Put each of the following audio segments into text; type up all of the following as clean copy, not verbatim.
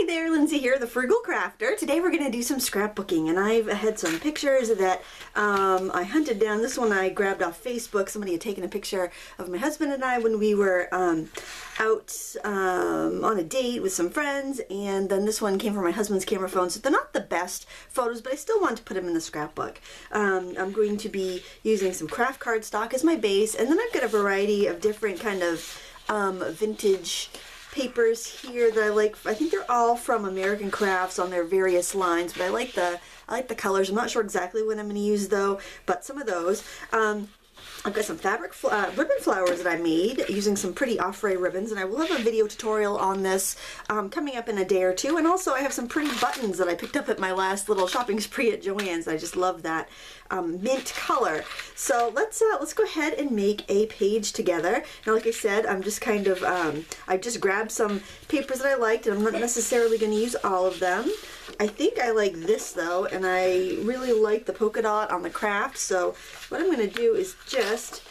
Hi there, Lindsay here, the Frugal Crafter. Today we're going to do some scrapbooking, and I've had some pictures that I hunted down. This one I grabbed off Facebook. Somebody had taken a picture of my husband and I when we were out on a date with some friends, and then this one came from my husband's camera phone, so they're not the best photos, but I still want to put them in the scrapbook. I'm going to be using some Kraft cardstock as my base, and then I've got a variety of different kind of vintage papers here that I like. I think they're all from American Crafts on their various lines, but I like the colors. I'm not sure exactly what I'm going to use though, but some of those. I've got some fabric ribbon flowers that I made using some pretty off-ray ribbons, and I will have a video tutorial on this coming up in a day or two. And also I have some pretty buttons that I picked up at my last little shopping spree at Joann's. I just love that mint color. So let's go ahead and make a page together. Now, like I said, I'm just kind of I just grabbed some papers that I liked, and I'm not necessarily going to use all of them. I think I like this though, and I really like the polka dot on the Kraft. So what I'm going to do is just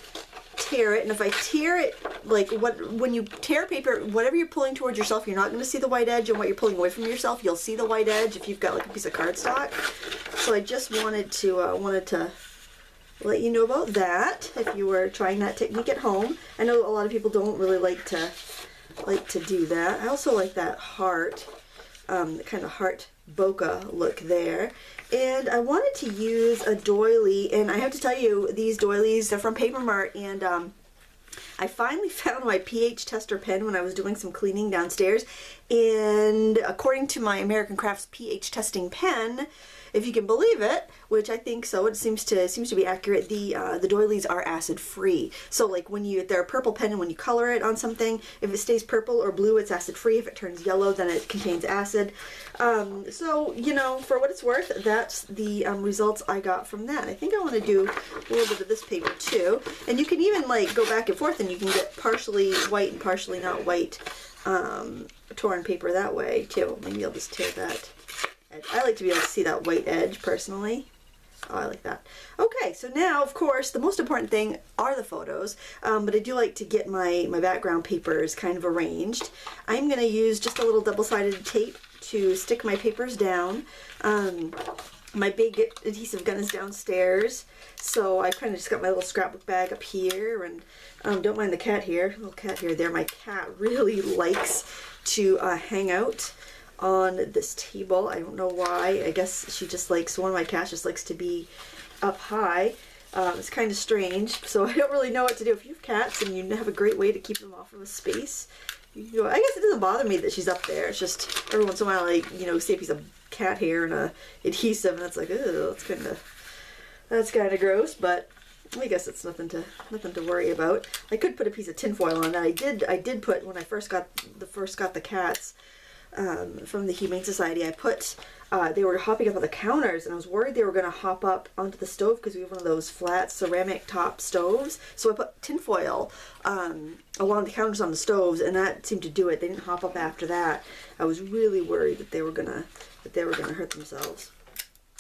tear it, and if I tear it, like when you tear paper, whatever you're pulling towards yourself, you're not going to see the white edge, and what you're pulling away from yourself, you'll see the white edge if you've got like a piece of cardstock. So I just wanted to let you know about that if you were trying that technique at home. I know a lot of people don't really like to do that. I also like that heart, kind of heart bokeh look there. And I wanted to use a doily, and I have to tell you, these doilies are from Paper Mart, and I finally found my pH tester pen when I was doing some cleaning downstairs, and according to my American Crafts pH testing pen, if you can believe it, which I think so, it seems to be accurate, the doilies are acid free. So like when they're a purple pen, and when you color it on something, if it stays purple or blue, it's acid free. If it turns yellow, then it contains acid. So, you know, for what it's worth, that's the results I got from that. I think I want to do a little bit of this paper too, and you can even like go back and forth, and you can get partially white and partially not white torn paper that way too. Maybe I'll just tear that. I like to be able to see that white edge personally. Oh, I like that. Okay, so now, of course, the most important thing are the photos, but I do like to get my background papers kind of arranged. I'm going to use just a little double-sided tape to stick my papers down. My big adhesive gun is downstairs, so I kind of just got my little scrapbook bag up here, and don't mind the cat here, little cat here there. My cat really likes to hang out on this table. I don't know why. I guess she just likes, one of my cats just likes to be up high. It's kind of strange, so I don't really know what to do. If you have cats and you have a great way to keep them off of a space, you can go. I guess it doesn't bother me that she's up there. It's just every once in a while, like, you know, see a piece of cat hair and a adhesive, and it's like, oh, that's kind of gross, but I guess it's nothing to worry about. I could put a piece of tinfoil on that. I did put, when I first got the cats from the Humane Society, I put, they were hopping up on the counters, and I was worried they were going to hop up onto the stove because we have one of those flat ceramic top stoves. So I put tinfoil along the counters on the stoves, and that seemed to do it. They didn't hop up after that. I was really worried that they were gonna hurt themselves.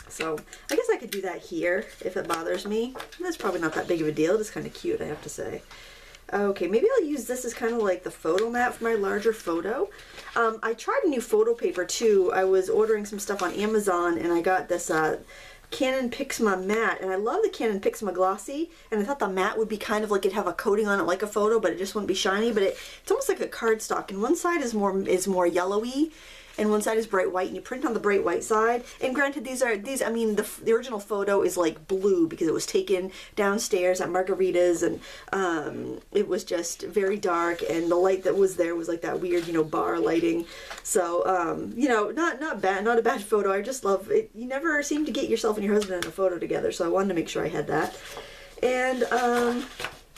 So I guess I could do that here if it bothers me. That's probably not that big of a deal. It's kind of cute, I have to say. Okay, maybe I'll use this as kind of like the photo mat for my larger photo. I tried a new photo paper too. I was ordering some stuff on Amazon, and I got this Canon Pixma matte, and I love the Canon Pixma glossy, and I thought the matte would be kind of like it'd have a coating on it like a photo, but it just wouldn't be shiny. But it's almost like a cardstock, and one side is more yellowy, and one side is bright white, and you print on the bright white side. And granted, I mean, the original photo is like blue because it was taken downstairs at Margarita's, and it was just very dark, and the light that was there was like that weird, you know, bar lighting. So, you know, not a bad photo. I just love it. You never seem to get yourself and your husband in a photo together, so I wanted to make sure I had that. And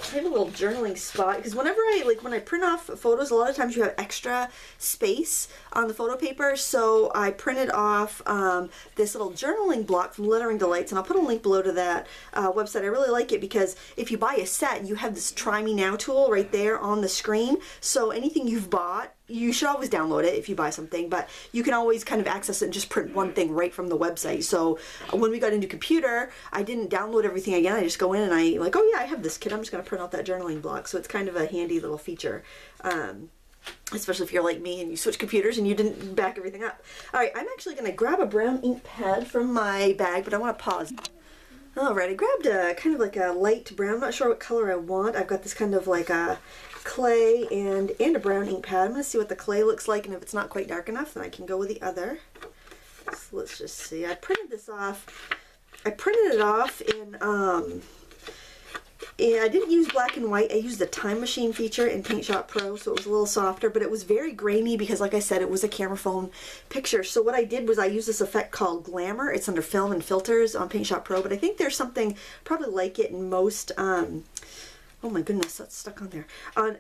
I have a little journaling spot because when I print off photos, a lot of times you have extra space on the photo paper, so I printed off this little journaling block from Lettering Delights, and I'll put a link below to that website. I really like it because if you buy a set, you have this Try Me Now tool right there on the screen, so anything you've bought, you should always download it if you buy something, but you can always kind of access it and just print one thing right from the website. So when we got into computer, I didn't download everything again. I just go in and I like, oh yeah, I have this kit. I'm just going to print out that journaling block. So it's kind of a handy little feature. especially if you're like me and you switch computers and you didn't back everything up. All right, I'm actually going to grab a brown ink pad from my bag, but I want to pause. Alright, I grabbed a kind of like a light brown. I'm not sure what color I want. I've got this kind of like a clay and a brown ink pad. I'm going to see what the clay looks like, and if it's not quite dark enough, then I can go with the other. So let's just see. I printed this off. I printed it off in, and I didn't use black and white. I used the time machine feature in Paint Shop Pro, so it was a little softer, but it was very grainy because, like I said, it was a camera phone picture. So what I did was I used this effect called Glamour. It's under Film and Filters on Paint Shop Pro, but I think there's something probably like it in most, oh my goodness, that's stuck on there,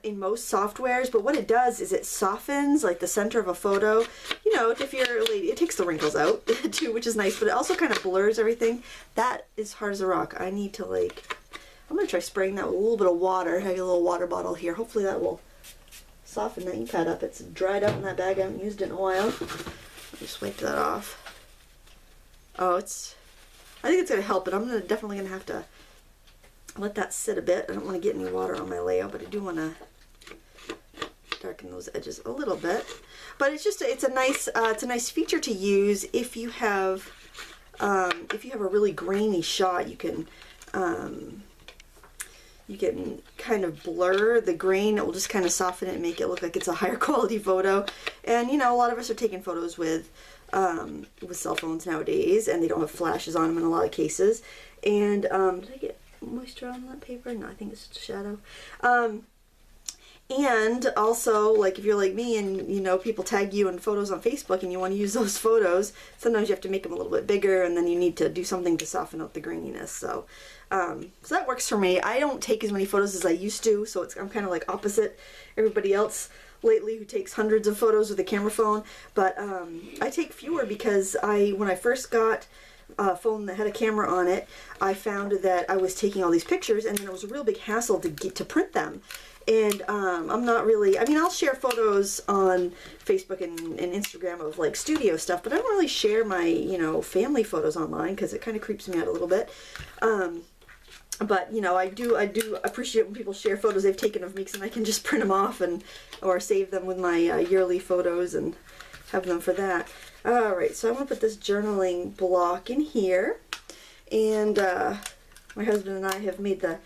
in most softwares. But what it does is it softens like the center of a photo. You know, if you're a lady, it takes the wrinkles out too, which is nice, but it also kind of blurs everything. That is hard as a rock. I need to like, I'm going to try spraying that with a little bit of water. I have a little water bottle here. Hopefully that will soften the ink pad up. It's dried up in that bag. I haven't used it in a while. I'll just wipe that off. Oh, I think it's going to help, but I'm definitely going to have to let that sit a bit. I don't want to get any water on my layout, but I do want to darken those edges a little bit. But it's just, it's a nice feature to use if you have a really grainy shot. You can kind of blur the grain. It will just kind of soften it and make it look like it's a higher quality photo. And you know, a lot of us are taking photos with cell phones nowadays, and they don't have flashes on them in a lot of cases. And did I get moisture on that paper? No, I think it's just a shadow. And also, like if you're like me and you know people tag you in photos on Facebook and you want to use those photos, sometimes you have to make them a little bit bigger, and then you need to do something to soften out the graininess. So so that works for me. I don't take as many photos as I used to, so I'm kind of like opposite everybody else lately who takes hundreds of photos with a camera phone. But I take fewer because when I first got a phone that had a camera on it, I found that I was taking all these pictures, and then it was a real big hassle to print them. And I'm not really, I mean, I'll share photos on Facebook and Instagram of like studio stuff, but I don't really share my, you know, family photos online because it kind of creeps me out a little bit. But you know, I do appreciate when people share photos they've taken of me, because I can just print them off or save them with my yearly photos and have them for that. All right, so I want to put this journaling block in here, and my husband and I have made the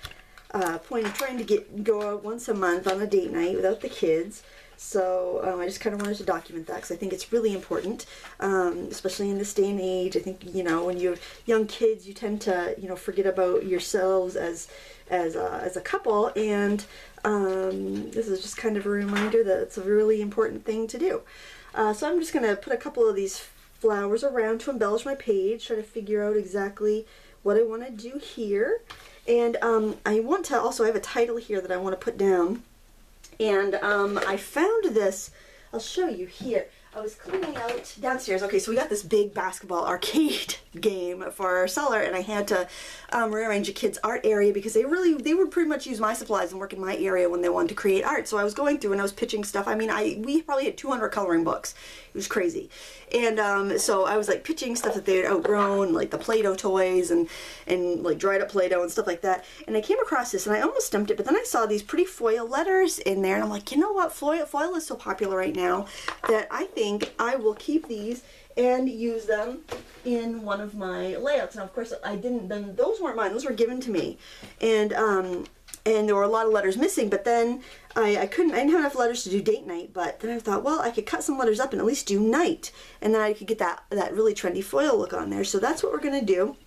point of trying to go out once a month on a date night without the kids. So I just kind of wanted to document that because I think it's really important, especially in this day and age. I think, you know, when you're young kids, you tend to, you know, forget about yourselves as a couple, and this is just kind of a reminder that it's a really important thing to do. So I'm just going to put a couple of these flowers around to embellish my page, try to figure out exactly what I want to do here. And I want to also, I have a title here that I want to put down. And I found this, I'll show you here. I was cleaning out downstairs. Okay, so we got this big basketball arcade game for our cellar, and I had to rearrange a kid's art area because they would pretty much use my supplies and work in my area when they wanted to create art. So I was going through and I was pitching stuff. I mean, we probably had 200 coloring books. It was crazy. And so I was like pitching stuff that they had outgrown, like the Play-Doh toys and like dried up Play-Doh and stuff like that. And I came across this and I almost stumped it, but then I saw these pretty foil letters in there, and I'm like, you know what, foil is so popular right now that I think I will keep these and use them in one of my layouts. Now, of course, those weren't mine, those were given to me. And there were a lot of letters missing, but then I didn't have enough letters to do date night, but then I thought, well, I could cut some letters up and at least do night, and then I could get that really trendy foil look on there. So that's what we're going to do.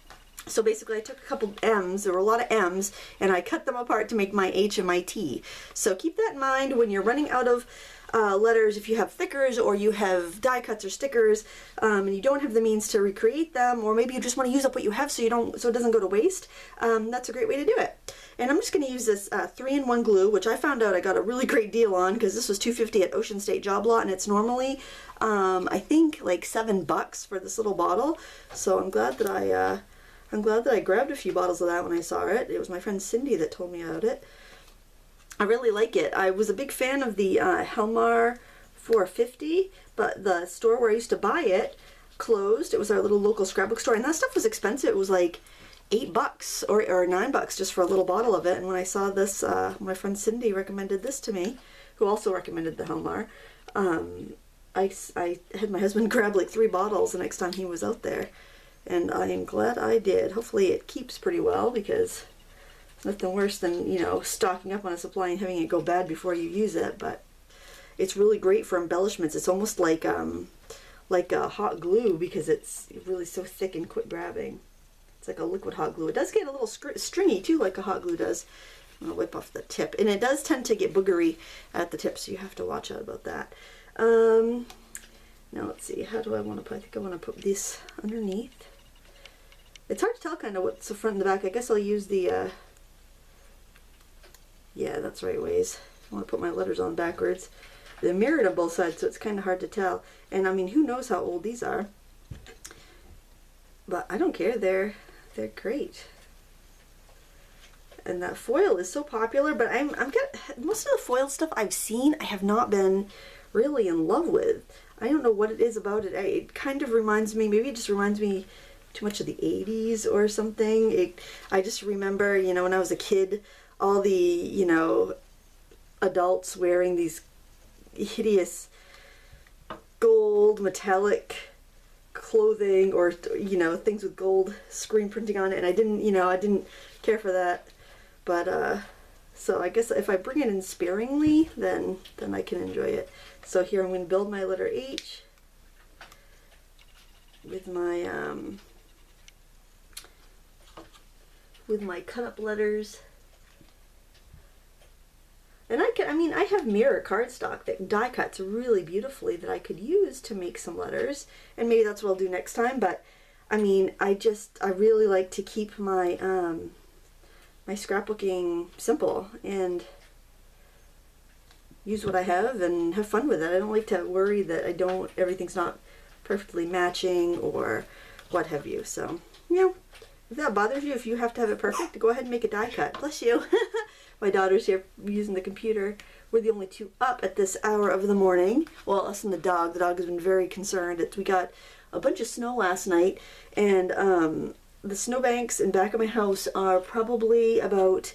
So basically I took a couple M's, there were a lot of M's, and I cut them apart to make my H and my T. So keep that in mind when you're running out of letters. If you have thickers or you have die cuts or stickers and you don't have the means to recreate them, or maybe you just want to use up what you have so it doesn't go to waste, that's a great way to do it. And I'm just going to use this 3-in-1 glue, which I found out I got a really great deal on because this was $2.50 at Ocean State Job Lot, and it's normally I think like $7 for this little bottle. So I'm glad that I grabbed a few bottles of that when I saw it. It was my friend Cindy that told me about it. I really like it. I was a big fan of the Helmar 450, but the store where I used to buy it closed. It was our little local scrapbook store, and that stuff was expensive. It was like $8 or $9 just for a little bottle of it. And when I saw this, my friend Cindy recommended this to me who also recommended the Helmar. I had my husband grab like 3 bottles the next time he was out there, and I am glad I did. Hopefully it keeps pretty well, because it's nothing worse than, you know, stocking up on a supply and having it go bad before you use it. But it's really great for embellishments. It's almost like a hot glue, because it's really so thick and quick grabbing. It's like a liquid hot glue. It does get a little stringy too, like a hot glue does. I'm gonna wipe off the tip, and it does tend to get boogery at the tip, so you have to watch out about that. Now let's see, how do I want to put, I think I want to put this underneath. It's hard to tell kind of what's the front and the back. I guess I'll use the, yeah, that's right ways. I want to put my letters on backwards. They're mirrored on both sides, so it's kind of hard to tell. And I mean, who knows how old these are? But I don't care, they're great. And that foil is so popular, but I'm most of the foil stuff I've seen, I have not been really in love with. I don't know what it is about it. It kind of reminds me, maybe it just reminds me too much of the 80s or something. I just remember, you know, when I was a kid, all the, you know, adults wearing these hideous gold metallic clothing, or, you know, things with gold screen printing on it, and I didn't care for that. But so I guess if I bring it in sparingly, then I can enjoy it. So here I'm going to build my letter H with my cut up letters. And I have mirror cardstock that die cuts really beautifully that I could use to make some letters, and maybe that's what I'll do next time. But I mean, I really like to keep my my scrapbooking simple and use what I have and have fun with it. I don't like to worry that everything's not perfectly matching or what have you. So, you know, if that bothers you, if you have to have it perfect, go ahead and make a die cut. Bless you. My daughter's here using the computer. We're the only 2 up at this hour of the morning. Well, us and the dog. The dog has been very concerned. We got a bunch of snow last night, and the snowbanks in back of my house are probably about,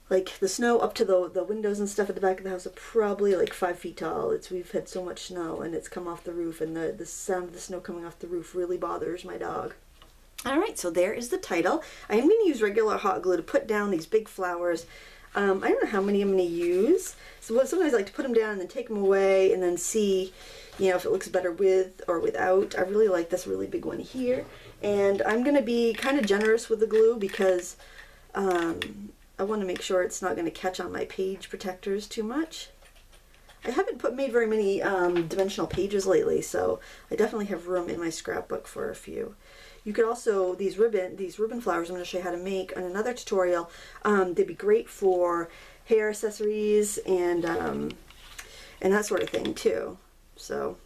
like, the snow up to the windows and stuff at the back of the house are probably like 5 feet tall. We've had so much snow, and it's come off the roof, and the sound of the snow coming off the roof really bothers my dog. Alright, so there is the title. I am going to use regular hot glue to put down these big flowers. I don't know how many I'm going to use. So sometimes I like to put them down and then take them away and then see, you know, if it looks better with or without. I really like this really big one here. And I'm going to be kind of generous with the glue, because I want to make sure it's not going to catch on my page protectors too much. I haven't made very many dimensional pages lately, so I definitely have room in my scrapbook for a few. You could also, these ribbon flowers I'm going to show you how to make on another tutorial. They'd be great for hair accessories and that sort of thing too. So,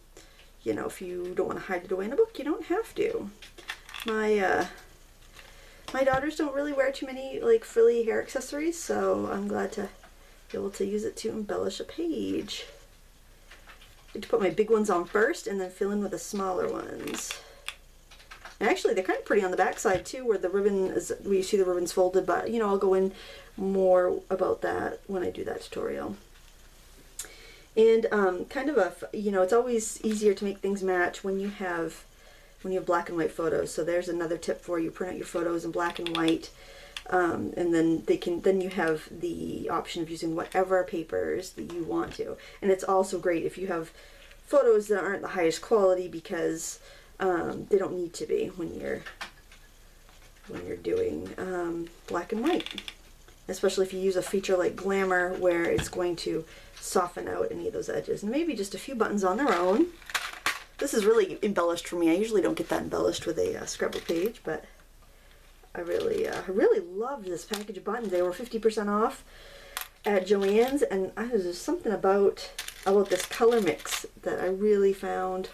you know, if you don't want to hide it away in a book, you don't have to. My daughters don't really wear too many like frilly hair accessories, so I'm glad to be able to use it to embellish a page. I like to put my big ones on first and then fill in with the smaller ones. And actually, they're kind of pretty on the back side too, where the ribbon is, where you see the ribbons folded, but you know, I'll go in more about that when I do that tutorial. And kind of you know, it's always easier to make things match when you have black and white photos. So there's another tip for you: print out your photos in black and white, and then you have the option of using whatever papers that you want to. And it's also great if you have photos that aren't the highest quality, because they don't need to be when you're doing black and white, especially if you use a feature like Glamour, where it's going to soften out any of those edges. And maybe just a few buttons on their own. This is really embellished for me. I usually don't get that embellished with a scrapbook page, but I really loved this package of buttons. They were 50% off at Joann's, and there's just something about this color mix that I really found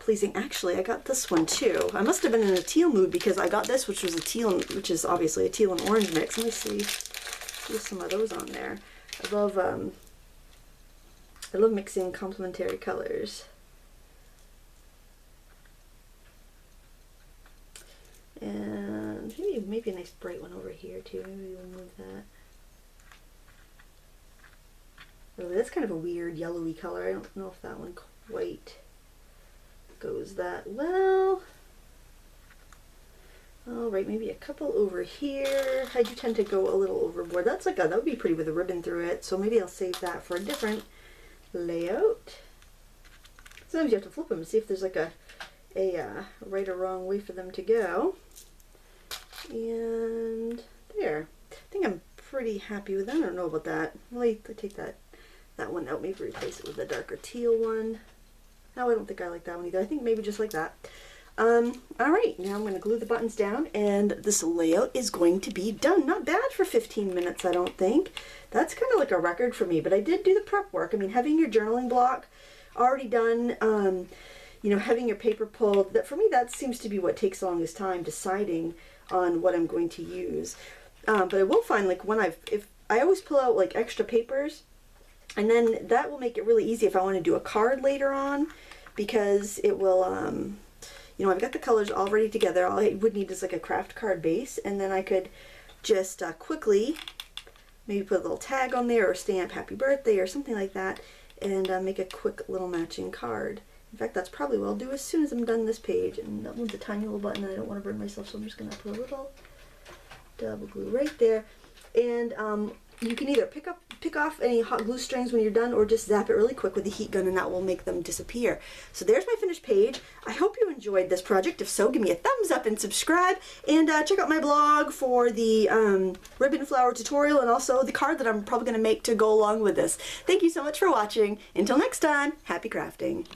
pleasing. Actually, I got this one too. I must have been in a teal mood, because I got this, which is obviously a teal and orange mix. Let me see. There's some of those on there. I love mixing complementary colors. And maybe a nice bright one over here too. Maybe we'll move that. Really, that's kind of a weird yellowy color. I don't know if that one quite goes that well. All right, maybe a couple over here. I do tend to go a little overboard. That's like that would be pretty with a ribbon through it. So maybe I'll save that for a different layout. Sometimes you have to flip them and see if there's like a right or wrong way for them to go. And there. I think I'm pretty happy with that. I don't know about that. Really, I take that one out, maybe replace it with a darker teal one. No, I don't think I like that one either. I think maybe just like that. Alright, now I'm going to glue the buttons down, and this layout is going to be done. Not bad for 15 minutes, I don't think. That's kind of like a record for me, but I did do the prep work. I mean, having your journaling block already done, you know, having your paper pulled, that for me, that seems to be what takes the longest time, deciding on what I'm going to use. But I will find, like, when if I always pull out, like, extra papers, and then that will make it really easy if I want to do a card later on, because it will, you know, I've got the colors all ready together. All I would need is like a Kraft card base, and then I could just quickly maybe put a little tag on there or stamp happy birthday or something like that, and make a quick little matching card. In fact, that's probably what I'll do as soon as I'm done this page. And that one's a tiny little button, and I don't want to burn myself, so I'm just going to put a little double glue right there. And you can either pick off any hot glue strings when you're done, or just zap it really quick with the heat gun, and that will make them disappear. So there's my finished page. I hope you enjoyed this project. If so, give me a thumbs up and subscribe, and check out my blog for the ribbon flower tutorial, and also the card that I'm probably going to make to go along with this. Thank you so much for watching. Until next time, happy crafting.